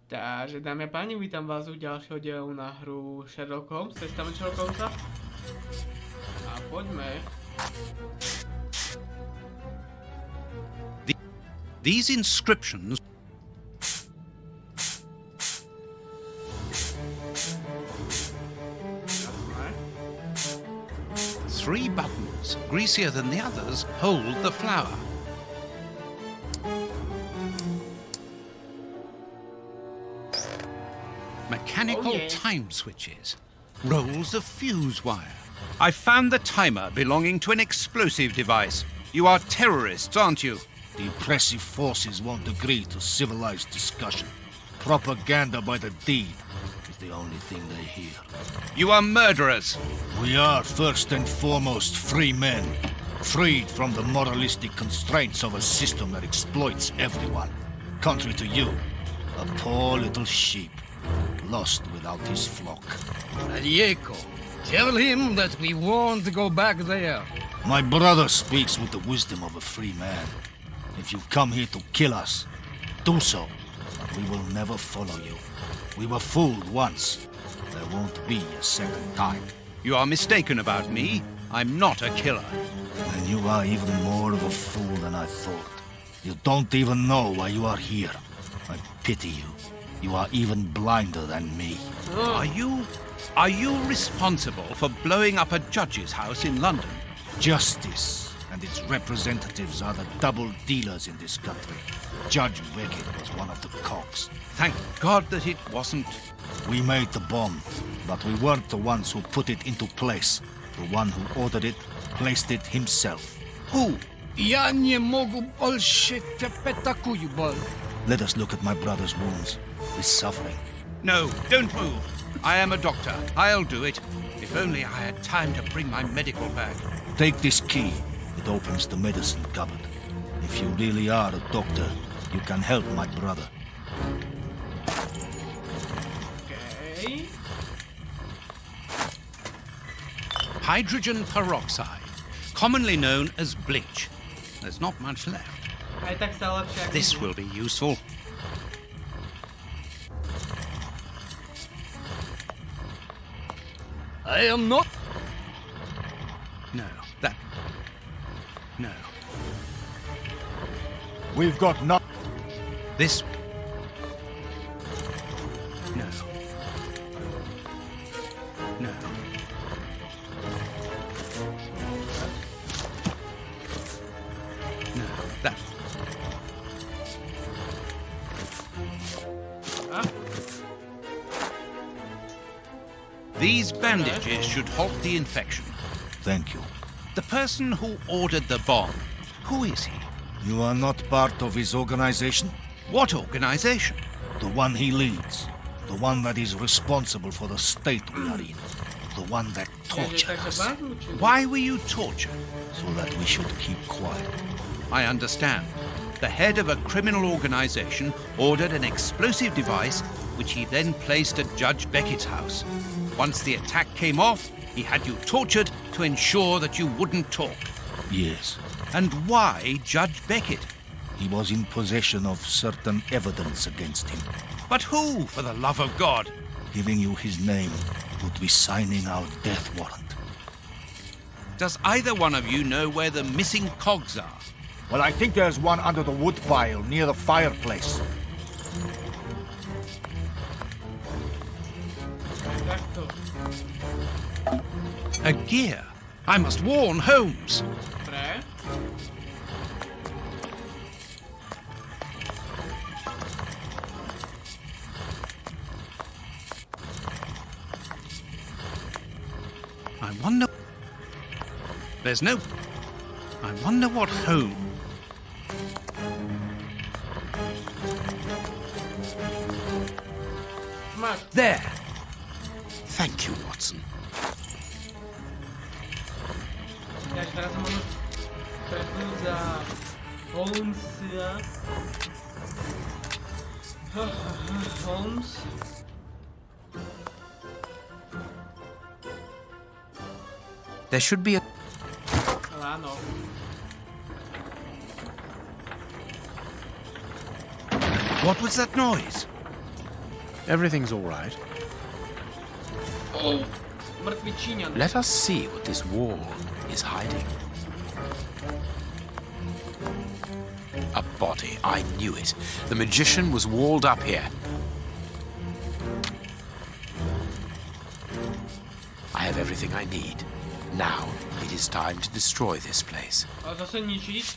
Takže dámy a páni, vítam vás u ďalšieho dielu na hru Sherlock Holmes, testament Sherlock Holmesa. A poďme. These inscriptions three buttons, greasier than the others, hold the flower. Mechanical time switches, rolls of fuse wire. I found the timer belonging to an explosive device. You are terrorists, aren't you? The oppressive forces won't agree to civilized discussion. Propaganda by the deed is the only thing they hear. You are murderers. We are first and foremost free men, freed from the moralistic constraints of a system that exploits everyone. Contrary to you, a poor little sheep, lost without his flock. Diego, tell him that we won't go back there. My brother speaks with the wisdom of a free man. If you come here to kill us, do so, but we will never follow you. We were fooled once. There won't be a second time. You are mistaken about me. I'm not a killer. And you are even more of a fool than I thought. You don't even know why you are here. I pity you. You are even blinder than me. Are you responsible for blowing up a judge's house in London? Justice and its representatives are the double dealers in this country. Judge Beckett was one of the cogs. Thank God that it wasn't. We made the bomb, but we weren't the ones who put it into place. The one who ordered it placed it himself. Who? Я не могу больше терпеть такую боль. Let us look at my brother's wounds. His suffering. No, don't move. I am a doctor. I'll do it. If only I had time to bring my medical bag. Take this key. It opens the medicine cupboard. If you really are a doctor, you can help my brother. Okay. Hydrogen peroxide, commonly known as bleach. There's not much left. Aj tak sa lepšie ako... This will be useful. I am not. No, that... No. We've got no... This... No. No. No, that... These bandages should halt the infection. Thank you. The person who ordered the bomb, who is he? You are not part of his organization? What organization? The one he leads. The one that is responsible for the state we are in. The one that tortured us. Why were you tortured? So that we should keep quiet. I understand. The head of a criminal organization ordered an explosive device which he then placed at Judge Beckett's house. Once the attack came off, he had you tortured to ensure that you wouldn't talk. Yes. And why Judge Beckett? He was in possession of certain evidence against him. But who, for the love of God? Giving you his name would be signing our death warrant. Does either one of you know where the missing cogs are? Well, I think there's one under the wood pile near the fireplace. A gear. I must warn Holmes. Dobre. I wonder... There's no... I wonder what Holmes... Máš. There. Thank you, Watson. Tak teraz môžem prepnúť za Holmesa. Holmes. There should be a... Ale áno. What was that noise? Everything's all right. Oh, mŕtvý Číňan. Let us see what this wall is hiding. A body. I knew it. The magician was walled up here. I have everything I need. Now it is time to destroy this place. A zase ničiť.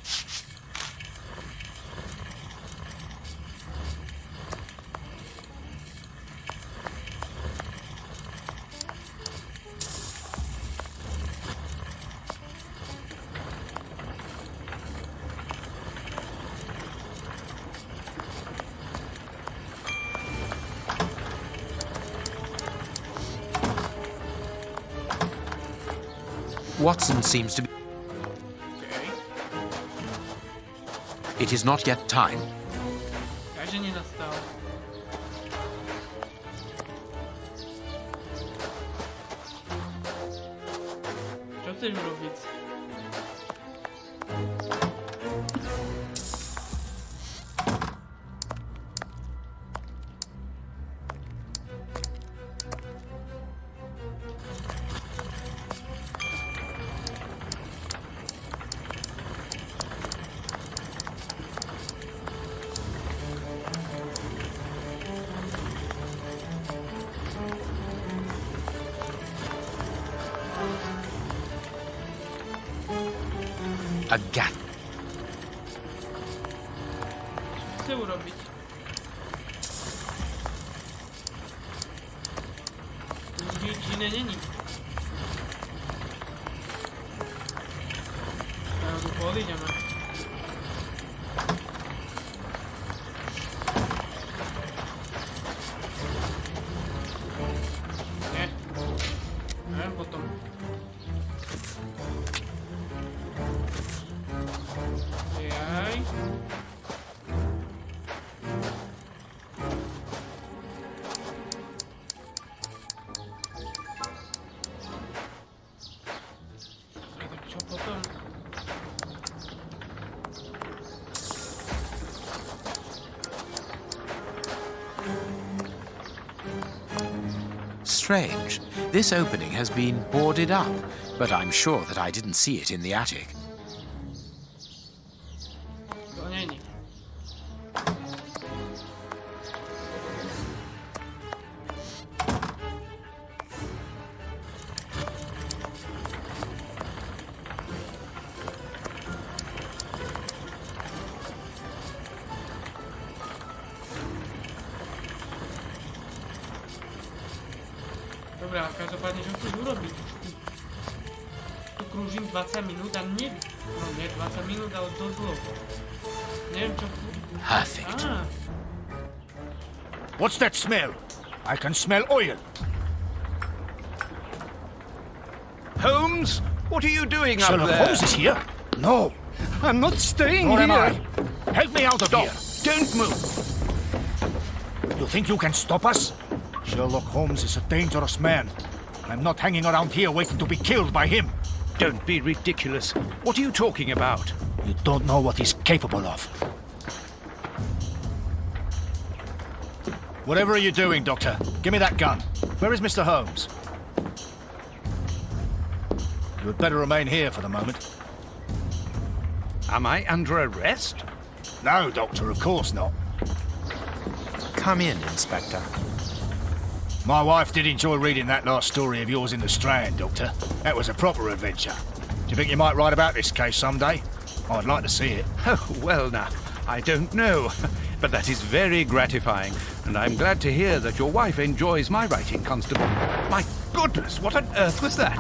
Watson seems to be... Okay. It is not yet time. Takže nenastal. Čo chceš urobiť? A gap. Čo chce urobiť? Nič iné není. Jednoducho odídeme. Nie. Neviem potom. Jaj. Tak čo potom? Strange. This opening has been boarded up, but I'm sure that I didn't see it in the attic. To není. Dobrá, každopádne, čo chceš urobiť? Tu krúžim 20 minút a nie... No nie 20 minút, ale dosť dlho. Neviem, čo... Perfect. Á, What's that smell? I can smell oil. Holmes, what are you doing up Sherlock there? Holmes is here? No. I'm not staying Nor am I. here. Help me out of Stop. here. Don't move. You think you can stop us? Sherlock Holmes is a dangerous man. I'm not hanging around here waiting to be killed by him. Don't be ridiculous. What are you talking about? You don't know what he's capable of. Whatever are you doing, Doctor? Give me that gun. Where is Mr. Holmes? You had better remain here for the moment. Am I under arrest? No, Doctor, of course not. Come in, Inspector. My wife did enjoy reading that last story of yours in the Strand, Doctor. That was a proper adventure. Do you think you might write about this case someday? I'd like to see it. Oh, well now, I don't know. But that is very gratifying, and I'm glad to hear that your wife enjoys my writing, Constable. My goodness, what on earth was that?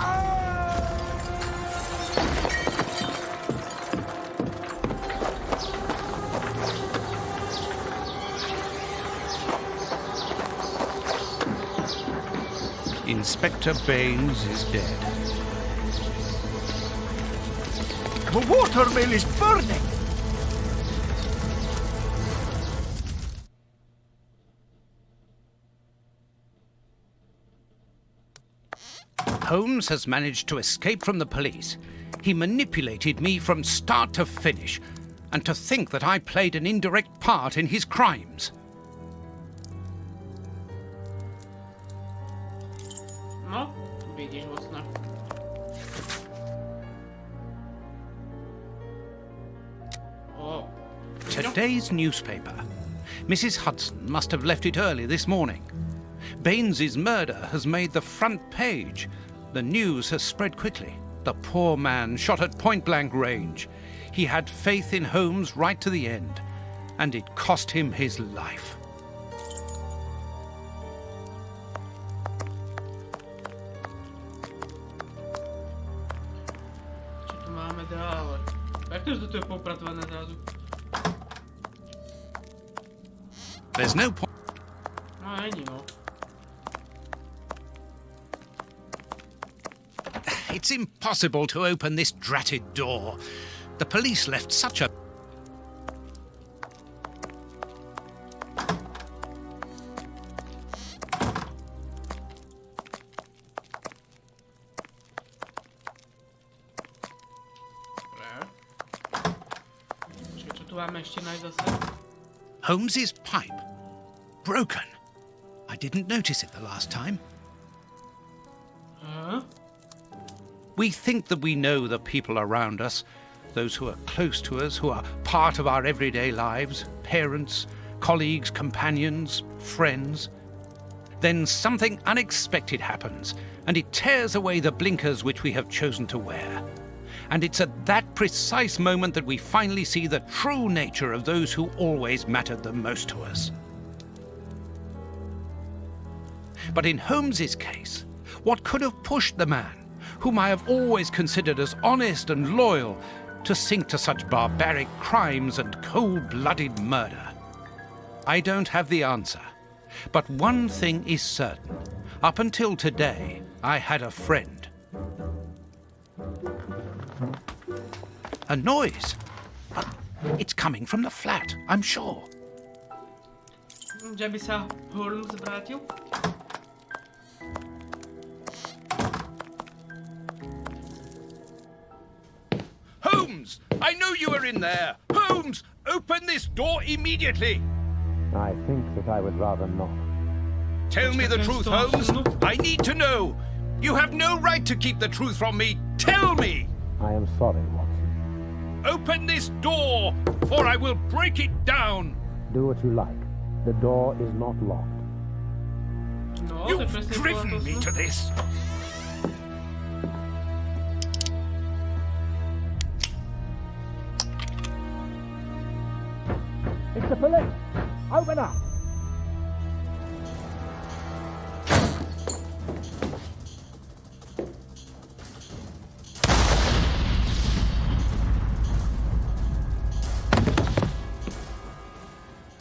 Inspector Baines is dead. The watermill is burning! Holmes has managed to escape from the police. He manipulated me from start to finish, and to think that I played an indirect part in his crimes. No, vidíš vlastne. Oh. Today's newspaper. Mrs. Hudson must have left it early this morning. Baines's murder has made the front page. The news has spread quickly. The poor man shot at point-blank range. He had faith in Holmes right to the end, and it cost him his life. Čo tu máme dále? Jak to, že to je popratované zrazu? There's no point. No, není, no. It's impossible to open this dratted door. The police left such a... Čo tu máme ešte nájsť zase? Holmes's pipe. Broken. I didn't notice it the last time. Huh? We think that we know the people around us, those who are close to us, who are part of our everyday lives, parents, colleagues, companions, friends. Then something unexpected happens, and it tears away the blinkers which we have chosen to wear. And it's at that precise moment that we finally see the true nature of those who always mattered the most to us. But in Holmes's case, what could have pushed the man, whom I have always considered as honest and loyal, to sink to such barbaric crimes and cold-blooded murder? I don't have the answer, but one thing is certain. Up until today, I had a friend. A noise, but it's coming from the flat, I'm sure. Že by sa Holmes vrátil? Holmes! I know you are in there! Holmes! Open this door immediately! I think that I would rather not. Tell me the truth, Holmes! I need to know! You have no right to keep the truth from me! Tell me! I am sorry, Watson. Open this door, or I will break it down! Do what you like. The door is not locked. No, to je You've presne driven bolo to me snu. to this! It's the police! Open up!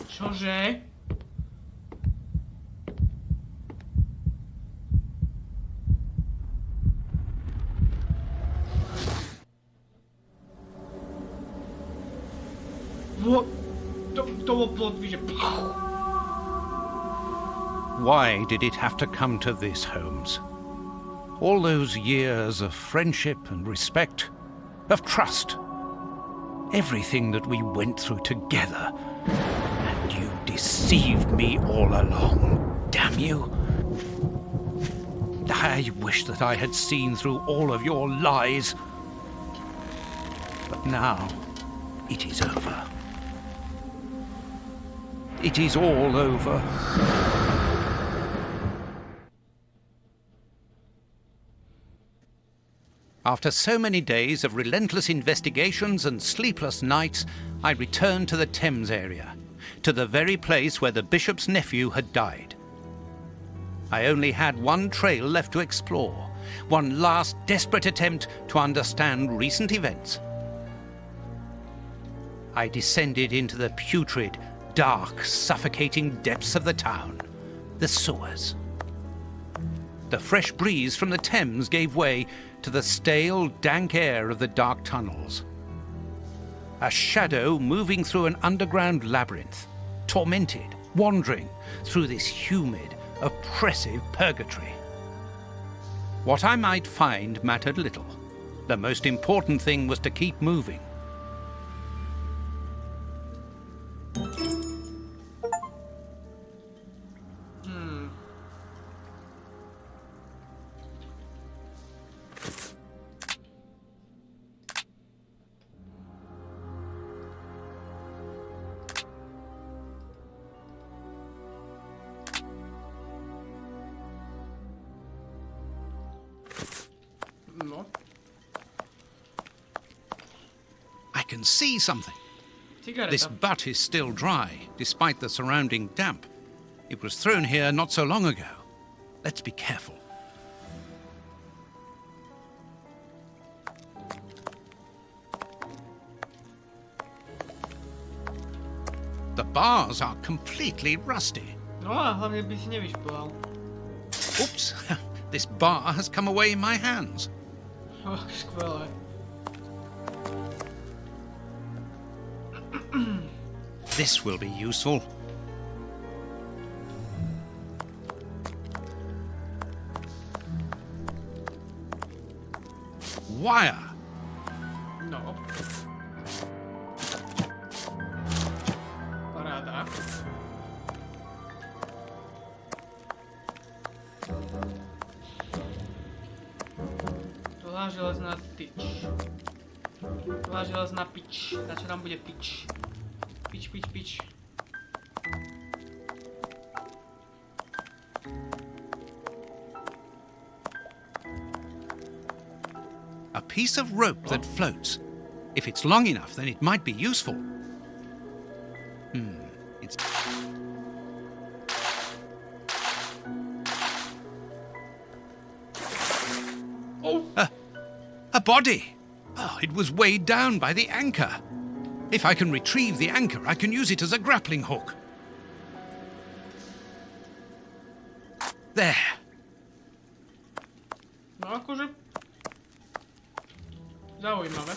Čože? To bol plot, že... Why did it have to come to this, Holmes? All those years of friendship and respect, of trust, everything that we went through together, and you deceived me all along, damn you. I wish that I had seen through all of your lies. But now, it is over. It is all over. After so many days of relentless investigations and sleepless nights, I returned to the Thames area, to the very place where the bishop's nephew had died. I only had one trail left to explore, one last desperate attempt to understand recent events. I descended into the putrid, dark, suffocating depths of the town, the sewers. The fresh breeze from the Thames gave way to the stale, dank air of the dark tunnels. A shadow moving through an underground labyrinth, tormented, wandering through this humid, oppressive purgatory. What I might find mattered little. The most important thing was to keep moving. can see something. Cigareta. This butt is still dry, despite the surrounding damp. It was thrown here not so long ago. Let's be careful. The bars are completely rusty. No a hlavne by si nevyšplhal. Oops, this bar has come away in my hands. Skvelé. This will be useful. Wire. No. Paráda. Dlhá železná tyč. Dlhá železná pič. Na čo nám bude pič? Pič. A piece of rope that floats. If it's long enough, then it might be useful. It's... Oh! A body! Oh, it was weighed down by the anchor. If I can retrieve the anchor, I can use it as a grappling hook. There. No akože... Zaujímavé.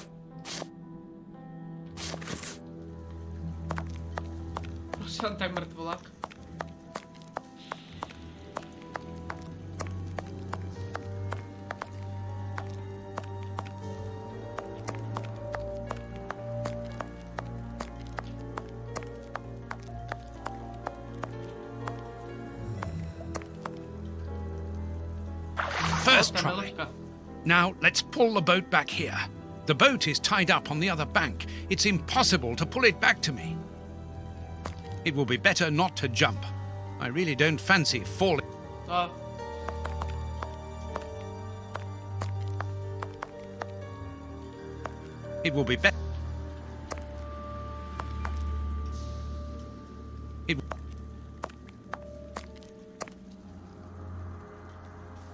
Prosím, tak mŕtvolák. First try. Now, let's pull the boat back here. The boat is tied up on the other bank. It's impossible to pull it back to me. It will be better not to jump. I really don't fancy falling. It will be better.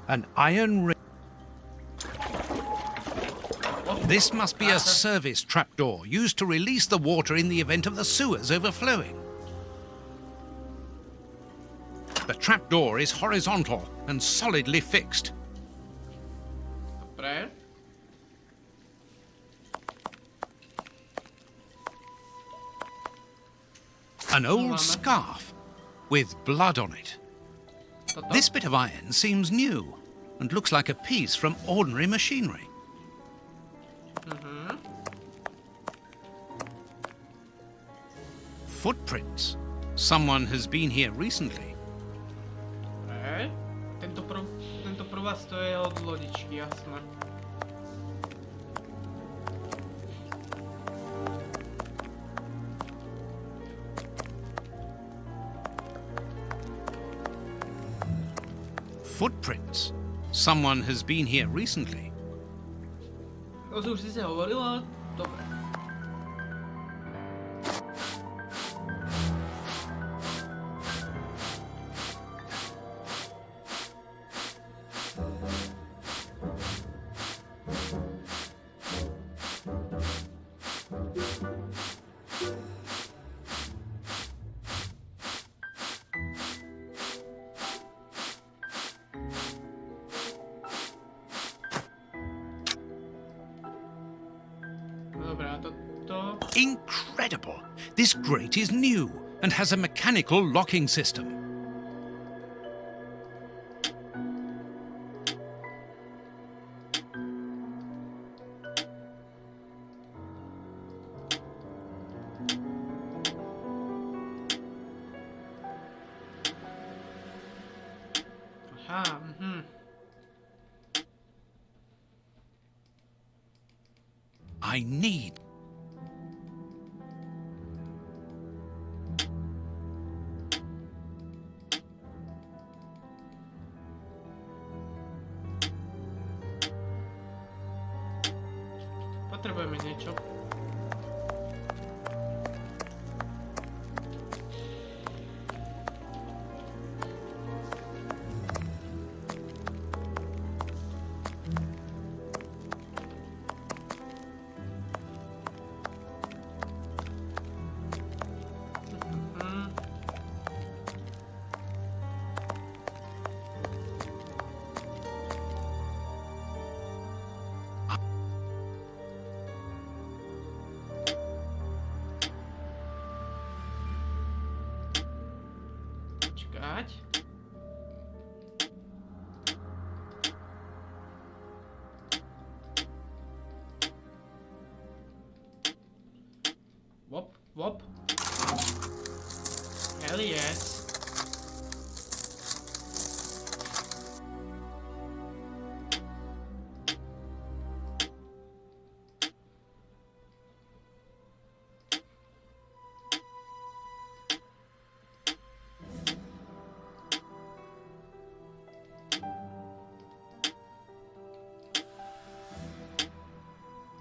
An iron ring. This must be a service trapdoor used to release the water in the event of the sewers overflowing. The trapdoor is horizontal and solidly fixed. Dobre. An old scarf with blood on it. Toto? This bit of iron seems new and looks like a piece from ordinary machinery. Footprints. Someone has been here recently. Dobre. Tento prvás to je od lodičky, jasné. Footprints. Someone has been here recently. To už si hovorila? Dobre. Incredible! This grate is new and has a mechanical locking system. Aha, I need... Potrebujeme niečo. dať. Wop, wop. Hell yes.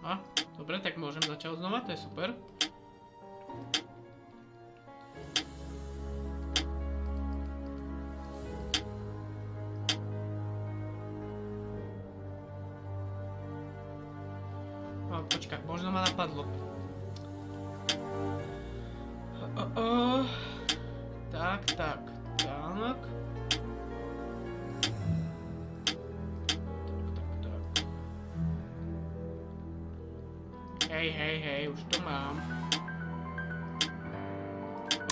A, dobre, tak môžem začať znova, to je super. Počkaj, možno ma napadlo. Tak. Hej, už to mám.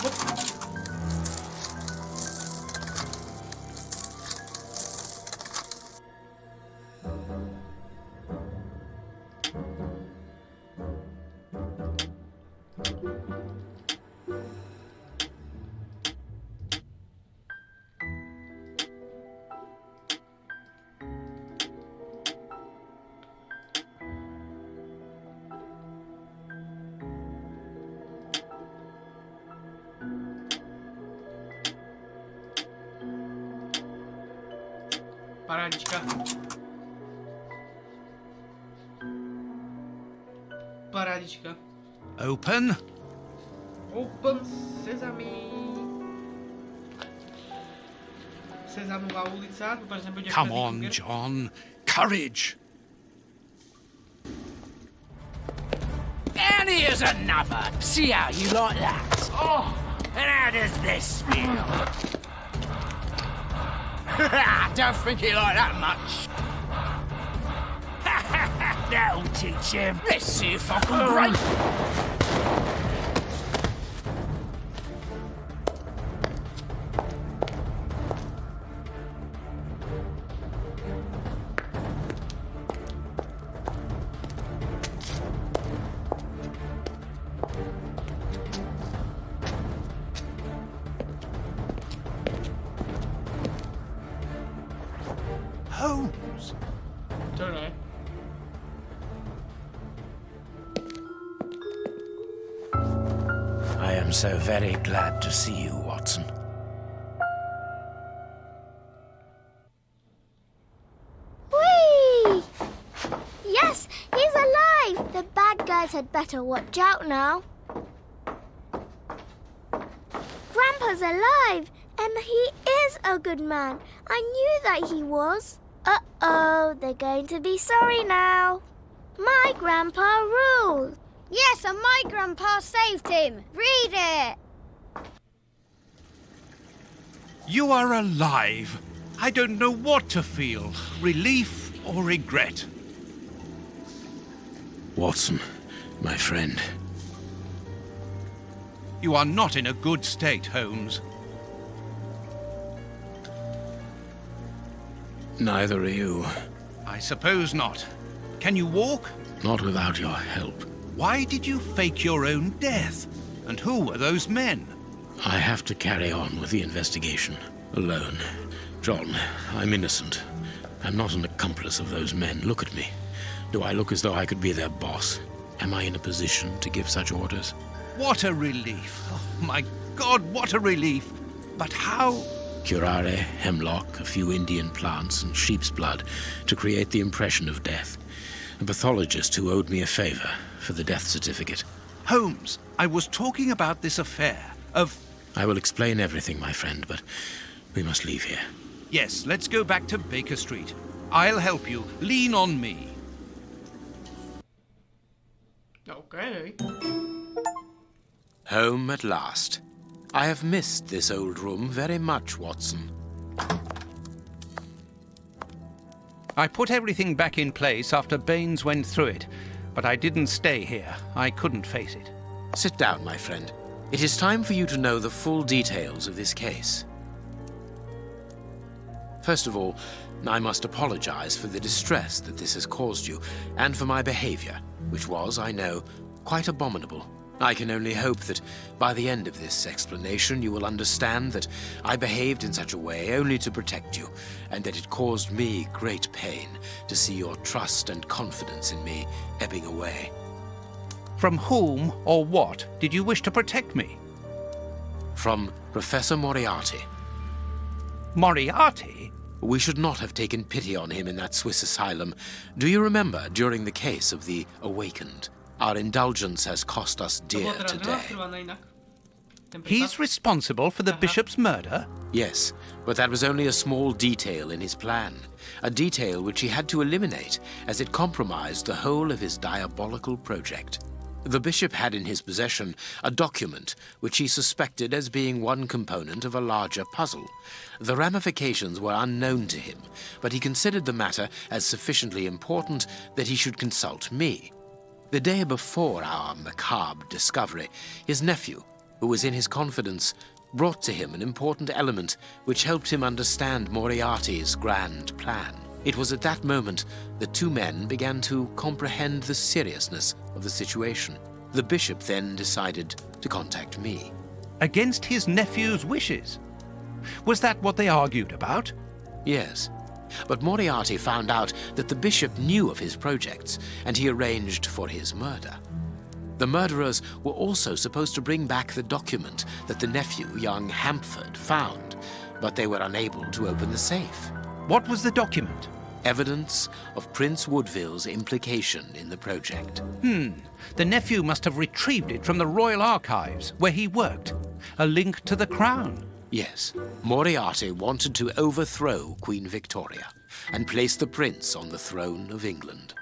Hop. Parádička. Open. Open sesame. Sezamová ulica. Dúfam, že nebude Come on, John. Courage. And here's another. See how you like that? Oh, and how does this feel? I don't think he like that much. That'll teach him. Let's see if I can break. Holmes. Turn. I am so very glad to see you, Watson. Whee! Yes, he's alive! The bad guys had better watch out now. Grandpa's alive, and he is a good man. I knew that he was. Uh-oh, they're going to be sorry now. My grandpa ruled. Yes, and my grandpa saved him. Read it. You are alive. I don't know what to feel. Relief or regret. Watson, my friend. You are not in a good state, Holmes. Neither are you. I suppose not. Can you walk? Not without your help. Why did you fake your own death? And who were those men? I have to carry on with the investigation. Alone. John, I'm innocent. I'm not an accomplice of those men. Look at me. Do I look as though I could be their boss? Am I in a position to give such orders? What a relief. Oh, my God, what a relief. But how? Curare, hemlock, a few Indian plants, and sheep's blood to create the impression of death. A pathologist who owed me a favor for the death certificate. Holmes, I was talking about this affair of... I will explain everything, my friend, but we must leave here. Yes, let's go back to Baker Street. I'll help you. Lean on me. Okay. Home at last. I have missed this old room very much, Watson. I put everything back in place after Baines went through it, but I didn't stay here. I couldn't face it. Sit down, my friend. It is time for you to know the full details of this case. First of all, I must apologize for the distress that this has caused you, and for my behavior, which was, I know, quite abominable. I can only hope that by the end of this explanation you will understand that I behaved in such a way only to protect you, and that it caused me great pain to see your trust and confidence in me ebbing away. From whom or what did you wish to protect me? From Professor Moriarty. Moriarty? We should not have taken pity on him in that Swiss asylum. Do you remember during the case of the Awakened? Our indulgence has cost us To bolo dear teda today. nenaskrývané inak. Ten prípad. He's responsible for the Aha. bishop's murder? Yes, but that was only a small detail in his plan. A detail which he had to eliminate as it compromised the whole of his diabolical project. The bishop had in his possession a document which he suspected as being one component of a larger puzzle. The ramifications were unknown to him, but he considered the matter as sufficiently important that he should consult me. The day before our macabre discovery, his nephew, who was in his confidence, brought to him an important element which helped him understand Moriarty's grand plan. It was at that moment that two men began to comprehend the seriousness of the situation. The bishop then decided to contact me. Against his nephew's wishes? Was that what they argued about? Yes, but Moriarty found out that the bishop knew of his projects, and he arranged for his murder. The murderers were also supposed to bring back the document that the nephew, young Hampford, found, but they were unable to open the safe. What was the document? Evidence of Prince Woodville's implication in the project. The nephew must have retrieved it from the Royal Archives, where he worked. A link to the crown. Yes, Moriarty wanted to overthrow Queen Victoria and place the prince on the throne of England.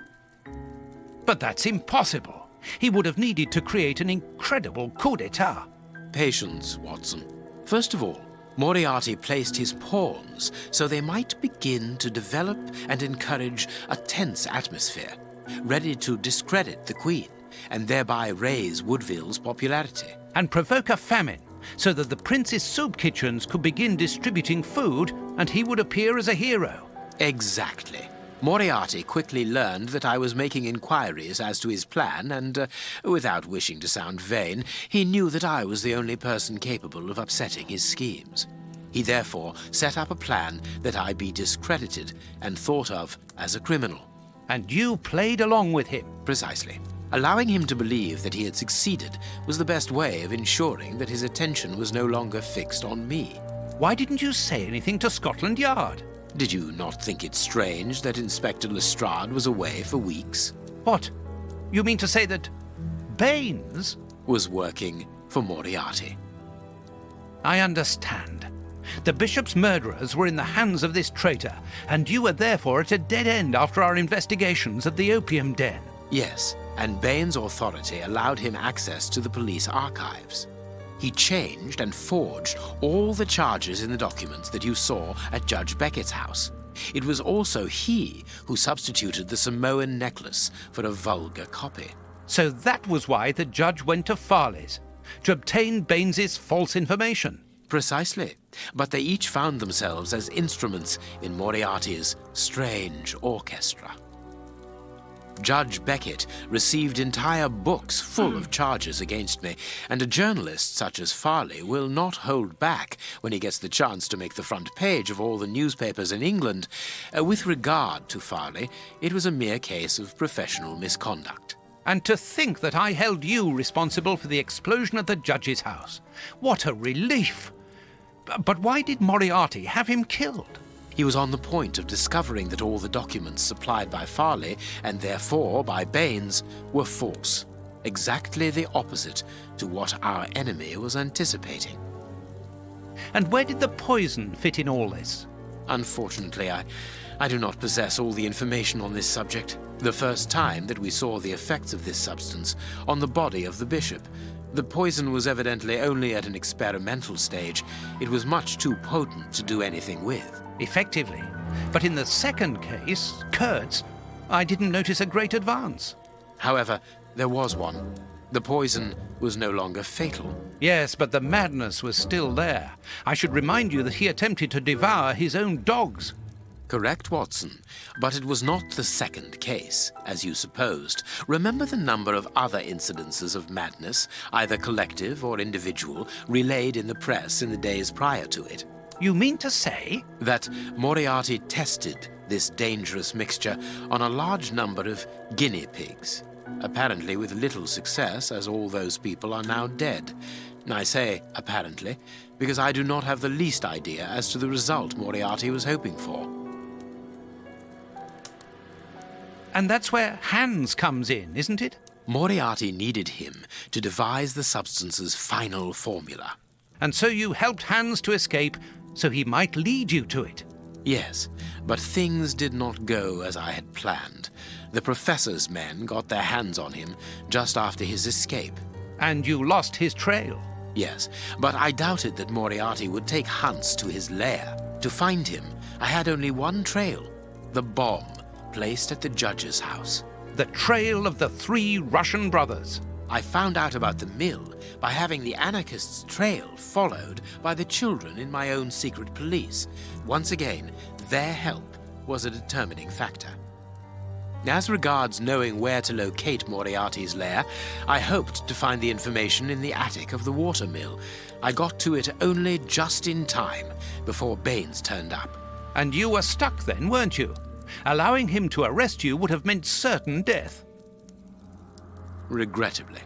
But that's impossible. He would have needed to create an incredible coup d'etat. Patience, Watson. First of all, Moriarty placed his pawns so they might begin to develop and encourage a tense atmosphere, ready to discredit the Queen and thereby raise Woodville's popularity. And provoke a famine, so that the prince's soup kitchens could begin distributing food and he would appear as a hero. Exactly. Moriarty quickly learned that I was making inquiries as to his plan and, without wishing to sound vain, he knew that I was the only person capable of upsetting his schemes. He therefore set up a plan that I be discredited and thought of as a criminal. And you played along with him. Precisely. Allowing him to believe that he had succeeded was the best way of ensuring that his attention was no longer fixed on me. Why didn't you say anything to Scotland Yard? Did you not think it strange that Inspector Lestrade was away for weeks? What? You mean to say that Baines? Was working for Moriarty. I understand. The bishop's murderers were in the hands of this traitor, and you were therefore at a dead end after our investigations of the opium den. Yes, and Baines' authority allowed him access to the police archives. He changed and forged all the charges in the documents that you saw at Judge Beckett's house. It was also he who substituted the Samoan necklace for a vulgar copy. So that was why the judge went to Farley's, to obtain Baines's false information. Precisely, but they each found themselves as instruments in Moriarty's strange orchestra. Judge Beckett received entire books full of charges against me, and a journalist such as Farley will not hold back when he gets the chance to make the front page of all the newspapers in England. With regard to Farley, it was a mere case of professional misconduct. And to think that I held you responsible for the explosion at the judge's house. What a relief! But why did Moriarty have him killed? He was on the point of discovering that all the documents supplied by Farley, and therefore by Baines, were false. Exactly the opposite to what our enemy was anticipating. And where did the poison fit in all this? Unfortunately, I do not possess all the information on this subject. The first time that we saw the effects of this substance on the body of the bishop, the poison was evidently only at an experimental stage. It was much too potent to do anything with. Effectively. But in the second case, Kurtz, I didn't notice a great advance. However, there was one. The poison was no longer fatal. Yes, but the madness was still there. I should remind you that he attempted to devour his own dogs. Correct, Watson. But it was not the second case, as you supposed. Remember the number of other incidences of madness, either collective or individual, relayed in the press in the days prior to it. You mean to say? That Moriarty tested this dangerous mixture on a large number of guinea pigs, apparently with little success, as all those people are now dead. I say apparently, because I do not have the least idea as to the result Moriarty was hoping for. And that's where Hans comes in, isn't it? Moriarty needed him to devise the substance's final formula. And so you helped Hans to escape, so he might lead you to it. Yes, but things did not go as I had planned. The professor's men got their hands on him just after his escape. And you lost his trail. Yes, but I doubted that Moriarty would take Hans to his lair. To find him, I had only one trail, the bomb placed at the judge's house. The trail of the 3 Russian brothers. I found out about the mill by having the anarchists' trail followed by the children in my own secret police. Once again, their help was a determining factor. As regards knowing where to locate Moriarty's lair, I hoped to find the information in the attic of the water mill. I got to it only just in time before Baines turned up. And you were stuck then, weren't you? Allowing him to arrest you would have meant certain death. Regrettably.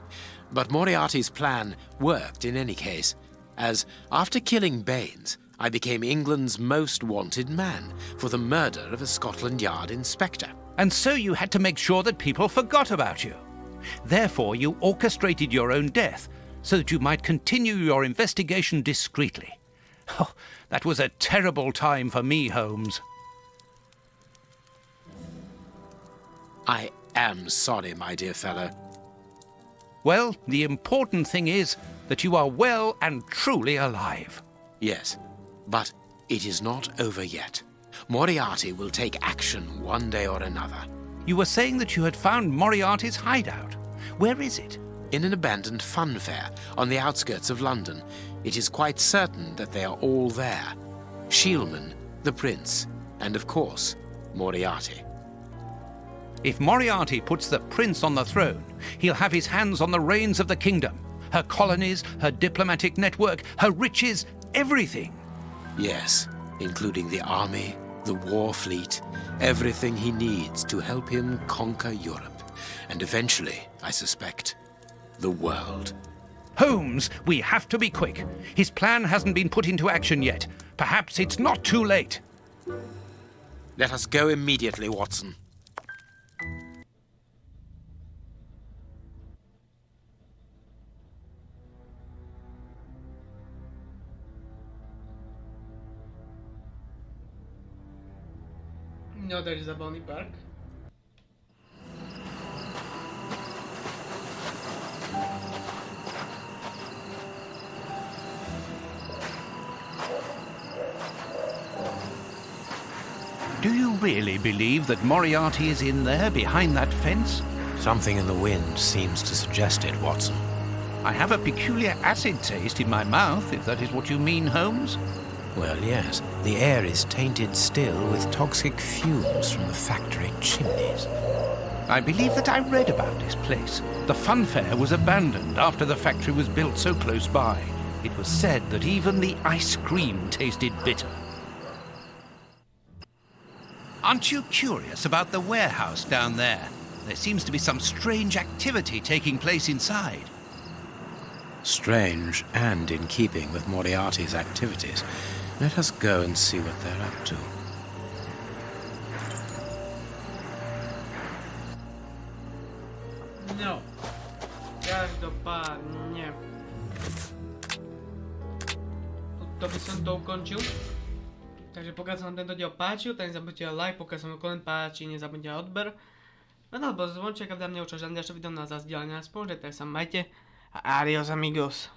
But Moriarty's plan worked in any case, as after killing Baines, I became England's most wanted man for the murder of a Scotland Yard inspector. And so you had to make sure that people forgot about you. Therefore, you orchestrated your own death so that you might continue your investigation discreetly. Oh, that was a terrible time for me, Holmes. I am sorry, my dear fellow. Well, the important thing is that you are well and truly alive. Yes, but it is not over yet. Moriarty will take action one day or another. You were saying that you had found Moriarty's hideout. Where is it? In an abandoned fun fair on the outskirts of London. It is quite certain that they are all there. Shielman, the prince, and of course, Moriarty. If Moriarty puts the prince on the throne, he'll have his hands on the reins of the kingdom. Her colonies, her diplomatic network, her riches, everything. Yes, including the army, the war fleet, everything he needs to help him conquer Europe. And eventually, I suspect, the world. Holmes, we have to be quick. His plan hasn't been put into action yet. Perhaps it's not too late. Let us go immediately, Watson. No, there is a Bonnie Park. Do you really believe that Moriarty is in there behind that fence? Something in the wind seems to suggest it, Watson. I have a peculiar acid taste in my mouth, if that is what you mean, Holmes. Well, yes. The air is tainted still with toxic fumes from the factory chimneys. I believe that I read about this place. The fun fair was abandoned after the factory was built so close by. It was said that even the ice cream tasted bitter. Aren't you curious about the warehouse down there? There seems to be some strange activity taking place inside. Strange and in keeping with Moriarty's activities. Let us go and see what they're up to. No. Každopádne. To by som to ukončil. Takže pokiaľ sa vám tento diel páčil, tak nezabudnite like, pokiaľ sa vám koment páči, nezabudnite odber. Alebo zvonček, aby tam neučal žiadne ďalšie video na zazdielenie. Aspoň, že tak sa majte. A adios amigos.